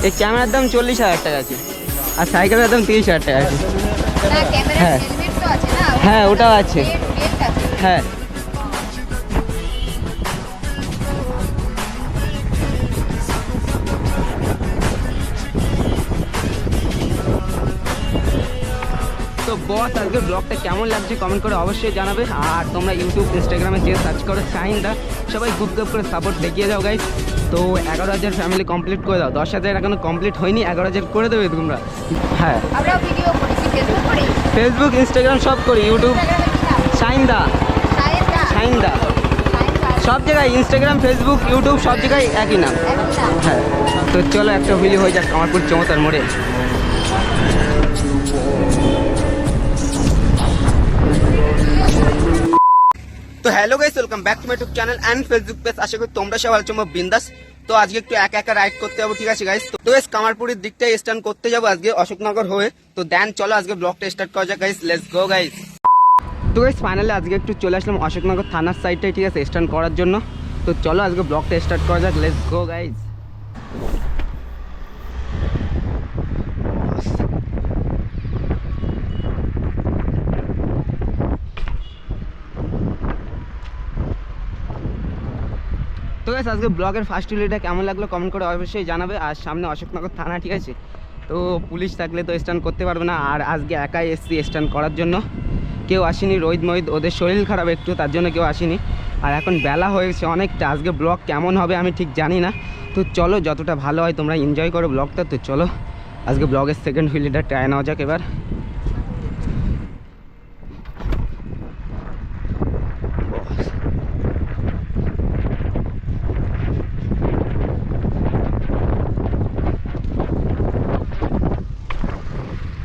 এই ক্যামেরার দাম 40,000 টাকা আছে, আর সাইকেলের দাম 30,000 টাকা আছে। হ্যাঁ হ্যাঁ ওটাও আছে, হ্যাঁ। তো বস আজকে ব্লগটা কেমন লাগছে কমেন্ট করে অবশ্যই জানাবে। আর তোমরা ইউটিউব ইনস্টাগ্রামে যে সার্চ করো শাহিনদা, সবাই গুপ গুপ করে সাপোর্ট দেখিয়ে যাও গাইস। তো 11,000 ফ্যামিলি কমপ্লিট করে দাও, 10,000 এখনো কমপ্লিট হয়নি, 11,000 করে দেবে তোমরা। হ্যাঁ ফেসবুক ইনস্টাগ্রাম সব করি, ইউটিউব শাহিনদা, শাহিনদা সব জায়গায়, ইনস্টাগ্রাম ফেসবুক ইউটিউব সব জায়গায় একই নাম। হ্যাঁ তো চলো একটা হুইলি হয়ে যাক কামারপুর চমতার মোড়ে। তো hello guys, welcome back to my YouTube channel and Facebook page. আশা করি তোমরা সবাই ভালো আছো, বিন্দাস। তো আজকে একটু একা একা রাইড করতে যাবো, ঠিক আছে গাইস। তো গাইস কামারপুরের দিকটাই স্ট্যান্ড করতে যাবো আজকে অশোকনগর হয়ে। তো দেন চলো আজকে ব্লগটা স্টার্ট করা যাক গাইস, লেটস গো গাইস। তো গাইস ফাইনালি আজকে একটু চলে আসলাম অশোকনগর থানার সাইডটাই, ঠিক আছে, স্ট্যান্ড করার জন্য। তো চলো আজকে ব্লগটা স্টার্ট করা যাক, লেটস গো গাইস। তো গাইস আজকে ব্লগের ফার্স্ট হুইলিটা কেমন লাগলো কমেন্ট করে অবশ্যই জানাবে। আর সামনে অশোকনগর থানা, ঠিক আছে, তো পুলিশ থাকলে তো স্ট্যান্ড করতে পারবে না। আর আজকে একাই এসছি স্ট্যান্ড করার জন্য, কেউ আসেনি, রোহিত মহিত ওদের শরীর খারাপ একটু, তার জন্য কেউ আসেনি। আর এখন বেলা হয়েছে অনেকটা, আজকে ব্লগ কেমন হবে আমি ঠিক জানি না। তো চলো যতটা ভালো হয় তোমরা এনজয় করো ব্লগটা। তো চলো আজকে ব্লগের সেকেন্ড হুইলিটা ট্রাই নেওয়া যাক এবার।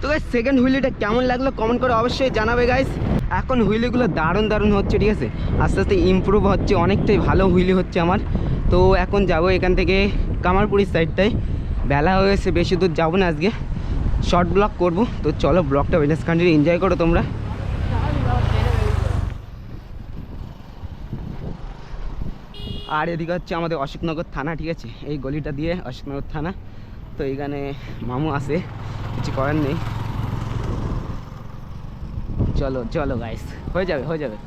তো গাইস সেকেন্ড হুইলিটা কেমন লাগলো কমেন্ট করে অবশ্যই জানাবে গাইস। এখন হুইলিগুলো দারুণ দারুণ হচ্ছে, ঠিক আছে, আস্তে আস্তে ইমপ্রুভ হচ্ছে, অনেকটাই ভালো হুইলি হচ্ছে আমার। তো এখন যাব এখান থেকে কামারপুরের সাইডটায়, বেলা হয়েছে, বেশি দূর যাবো না আজকে, শর্ট ব্লগ করব। তো চলো ব্লগটা ওয়েলেস কন্টিনিউ এনজয় করো তোমরা। আর এদিকে হচ্ছে আমাদের অশোকনগর থানা, ঠিক আছে, এই গলিটা দিয়ে অশোকনগর থানা। তো এইখানে মামু আছে, কিছু করার নেই। চলো চলো গাইস, হয়ে যাবে হয়ে যাবে।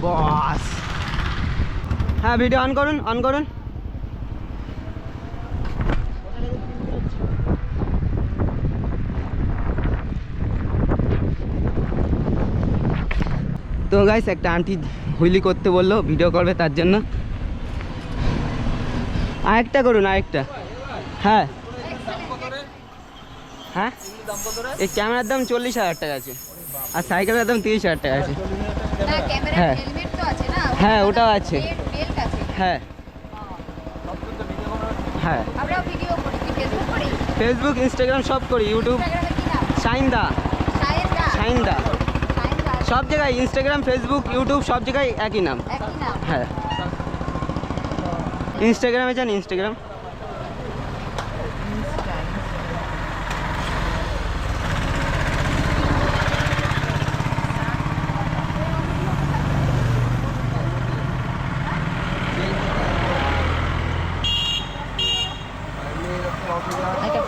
বস হ্যাঁ ভিডিও অন করুন, অন করুন। তো গাইস একটা আন্টি হুইলি করতে বললো, ভিডিও করবে তার জন্য। আরেকটা করুন, আরেকটা। হ্যাঁ হ্যাঁ এই ক্যামেরার দাম 40,000 টাকা আছে, আর সাইকেলের দাম 30,000 টাকা আছে। হ্যাঁ হ্যাঁ ওটাও আছে, হ্যাঁ হ্যাঁ ফেসবুক ইনস্টাগ্রাম সব করি, ইউটিউব শাহিনদা, শাহিনদা সব জায়গায়, ইনস্টাগ্রাম ফেসবুক ইউটিউব সব জায়গায় একই নাম। হ্যাঁ ইনস্টাগ্রামে যান, ইনস্টাগ্রাম।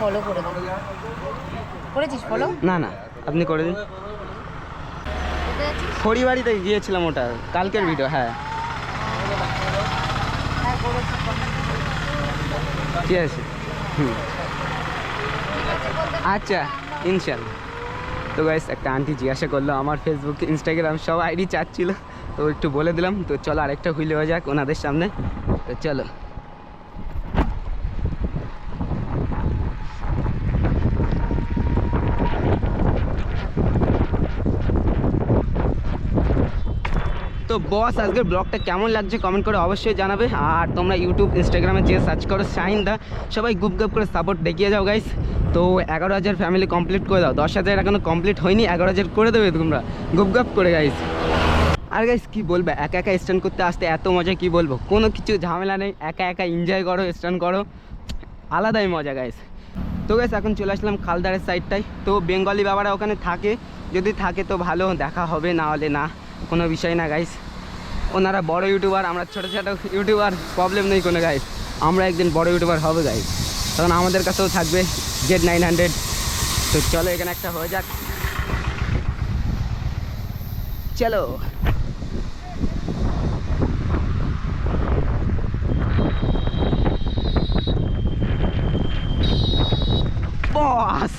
ফলো করে দিন, করেছিস ফলো? না না আপনি করে দিন। খড়িবাড়িতে গিয়েছিলাম, ওটা কালকের ভিডিও। হ্যাঁ ঠিক আছে, হুম আচ্ছা ইনশাল্লাহ। তো গাইস একটা আন্টি জিজ্ঞাসা করলো আমার ফেসবুক ইনস্টাগ্রাম সব আইডি চাচ্ছিল, তো একটু বলে দিলাম। তো চলো আরেকটা হুইল হয়ে যাক ওনাদের সামনে। তো চলো তো বস আজকের ব্লগটা কেমন লাগছে কমেন্ট করে অবশ্যই জানাবে। আর তোমরা ইউটিউব ইনস্টাগ্রামে যে সার্চ করো শাহিনদা, সবাই গুপ গুপ করে সাপোর্ট দেখিয়ে যাও গাইস। তো 11,000 ফ্যামিলি কমপ্লিট করে দাও, 10,000 এখনো কমপ্লিট হয়নি, 11,000 করে দেবে তোমরা গুপ গুপ করে গাইস। আর গাইস কি বলবো, একা একা স্ট্যান্ড করতে আসতে এত মজা, কি বলবো, কোনো কিছু ঝামেলা নেই, একা একা এনজয় করো, স্ট্যান্ড করো, আলাদাই মজা গাইস। তো গাইস এখন চলে আসলাম খালদারের সাইডটায়। তো বেঙ্গলি বাবারা ওখানে থাকে, যদি থাকে তো ভালো, দেখা হবে, না হলে না, কোনো বিষয় না গাইস। ওনারা বড় ইউটিউবার, আমরা ছোটো ছোটো ইউটিউবার, প্রবলেম নেই কোনো গাইস। আমরা একদিন বড় ইউটিউবার হবে গাইস, তখন আমাদের কাছেও থাকবে Z900। তো চলো এখানে একটা হয়ে যাক, চলো। বস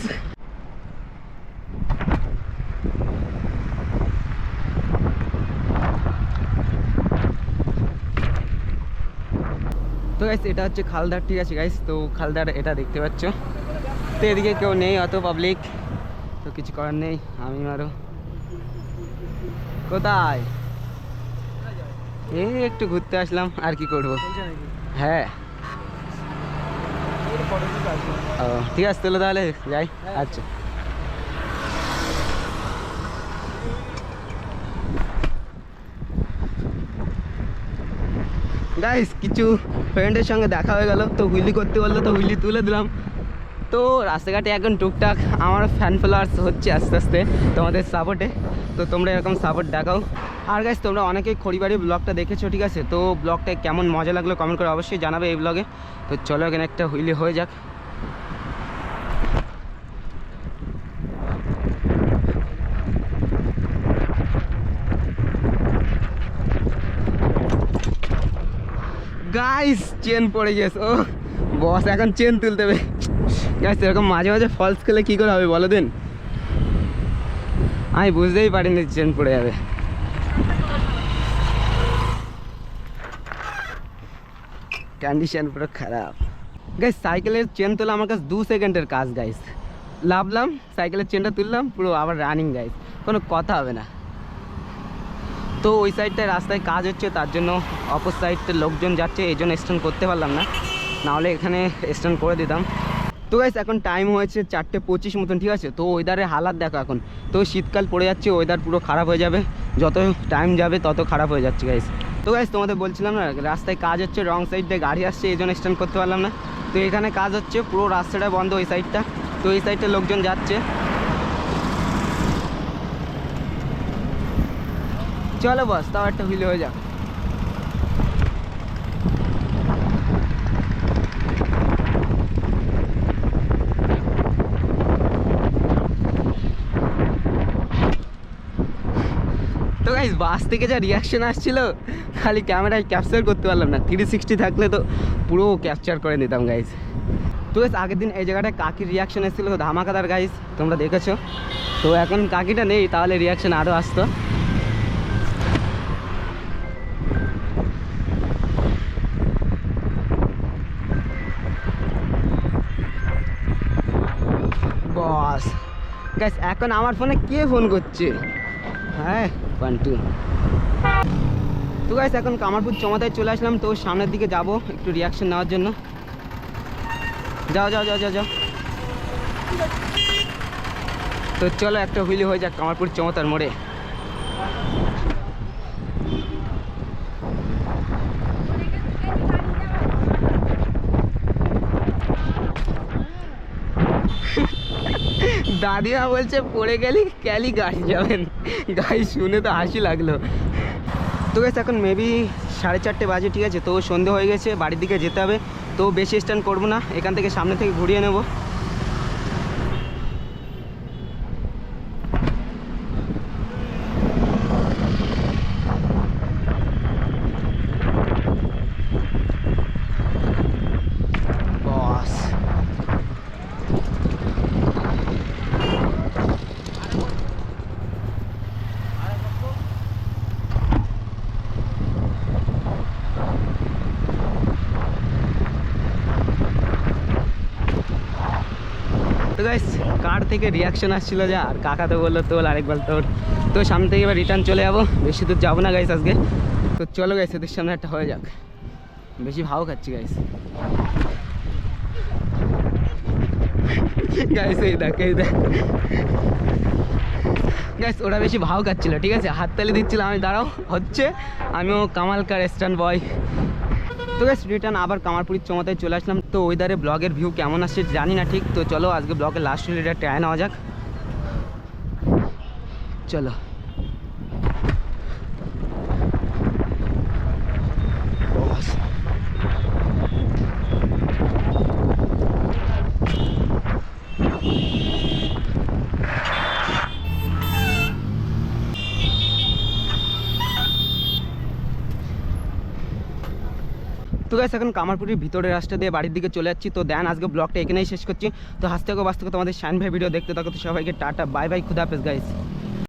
তো গাইস এটা হচ্ছে খালদার, ঠিক আছে গাইস। তো খালদার এটা দেখতে পাচ্ছ, তো এদিকে কেউ নেই, অত পাবলিক, তো কিছু করার নেই। আমি আরো কোথায় এই একটু ঘুরতে আসলাম, আর কি করব। হ্যাঁ ও ঠিক আছে, তাহলে তাহলে যাই। আচ্ছা গাইস, কিছু ফ্রেন্ডের সঙ্গে দেখা হয়ে গেল, তো হুইলি করতে বললো, তো হুইলি তুলে দিলাম। তো রাস্তাঘাটে এখন টুকটাক আমার ফ্যান ফলোয়ার্স হচ্ছে আস্তে আস্তে তোমাদের সাপোর্টে, তো তোমরা এরকম সাপোর্ট দেখাও। আর গাইস তোমরা অনেকেই খড়িবাড়ি ব্লগটা দেখেছো, ঠিক আছে, তো ব্লগটা কেমন মজা লাগলো কমেন্ট করে অবশ্যই জানাবে এই ব্লগে। তো চলো এখানে একটা হুইলি হয়ে যাক। গাইস চেন পড়ে গেছে, ও বস এখন চেন তুলতে হবে গাইস। এরকম মাঝে মাঝে ফলস খেলে কী করে হবে বলো দিন, আমি বুঝতেই পারিনি চেন পড়ে যাবে। কন্ডিশন পুরো খারাপ গাইস। সাইকেলের চেন তোলা আমার কাছে 2 সেকেন্ডের কাজ গাইস। লাভলাম, সাইকেলের চেনটা তুললাম, পুরো আবার রানিং গাইস, কোনো কথা হবে না। তো ওই সাইডটায় রাস্তায় কাজ হচ্ছে, তার জন্য অপর সাইডে লোকজন যাচ্ছে, এই জন্য স্ট্যান্ড করতে পারলাম না, নাহলে এখানে স্ট্যান্ড করে দিতাম। তো গাইস এখন টাইম হয়েছে 4:25 মতন, ঠিক আছে। তো ওয়েদারের হালাত দেখো এখন, তো শীতকাল পড়ে যাচ্ছে, ওয়েদার পুরো খারাপ হয়ে যাবে, যত টাইম যাবে তত খারাপ হয়ে যাচ্ছে গাইস। তো গাইস তোমাদের বলছিলাম না, রাস্তায় কাজ হচ্ছে, রং সাইড দিয়ে গাড়ি আসছে, এই জন্য স্ট্যান্ড করতে পারলাম না। তো এখানে কাজ হচ্ছে, পুরো রাস্তাটা বন্ধ ওই সাইডটা, তো এই সাইডটা লোকজন যাচ্ছে। চলো বস, তাও একটা হুইল হয়ে যাক। তো গাইস বাস থেকে যা রিয়াকশন আসছিল, খালি ক্যামেরায় ক্যাপচার করতে পারলাম না, 360 থাকলে তো পুরো ক্যাপচার করে নিতাম গাইস। তো গাইস আগের দিন এই জায়গাটায় কাকির রিয়াকশন এসেছিলো ধামাকাদার গাইস, তোমরা দেখেছো। তো এখন কাকিটা নেই, তাহলে রিয়াকশন আরও আসতো। বস গাইস এখন আমার ফোনে কে ফোন করছে, হ্যাঁ পান্টু। তো গাইস এখন কামারপুর চমাতায় চলে আসলাম, তো সামনের দিকে যাব একটু রিয়াকশন নেওয়ার জন্য। যাও যাও যাও যাও যাও। তো চলো একটা হুইলি হয়ে যাক কামারপুর চমাতার মোড়ে। দাদিমা বলছে পড়ে গেলি ক্যালি গাড়ি যাবেন, গাড়ি শুনে তো হাসি লাগলো। তো গেছে এখন মেবি 4:30 বাজে, ঠিক আছে। তো সন্ধে হয়ে গেছে, বাড়ির দিকে যেতে হবে, তো বেশি স্ট্যান্ড করবো না, এখান থেকে সামনে থেকে ঘুরিয়ে নেব। বস তো গাইস কার থেকে রিয়াকশন আসছিল যা, আর কাকা তো বললো তোল আরেকবার তোর, তো সামনে থেকে এবার রিটার্ন চলে যাবো, বেশি দূর যাবো না গাইস আজকে। তো চলো গাইস এদের সামনে একটা হয়ে যাক, বেশি ভাও খাচ্ছি গাইস। গাইস এই দেখ এই দেখ গাইস, ওরা বেশি ভাও খাচ্ছিল, ঠিক আছে, হাততালি দিচ্ছিল, আমি দাঁড়াও হচ্ছে, আমিও কামালকার স্ট্যান্ড বয়। তো গাইস রিটার্ন আবার কামারপুরের চমাতায় চলে আসলাম। তো ওইদারে ব্লগের ভিউ কেমন আসছে জানি না ঠিক, তো চলো আজকে ব্লগের লাস্ট হুইলিটা ট্রাই নেওয়া যাক। চলো। তো গাইস এখন কামারপুরের ভিতরের রাস্তা দিয়ে বাড়ির দিকে চলে যাচ্ছি। তো দেন আজকে ব্লগটা এখানেই শেষ করছি। তো হাসতে থাকো বাঁচতে থাকো তোমাদের শাইন ভাই ভিডিও দেখতে থাকো। তো সবাইকে টাটা বাই বাই, খুদা হাফেজ গাইস।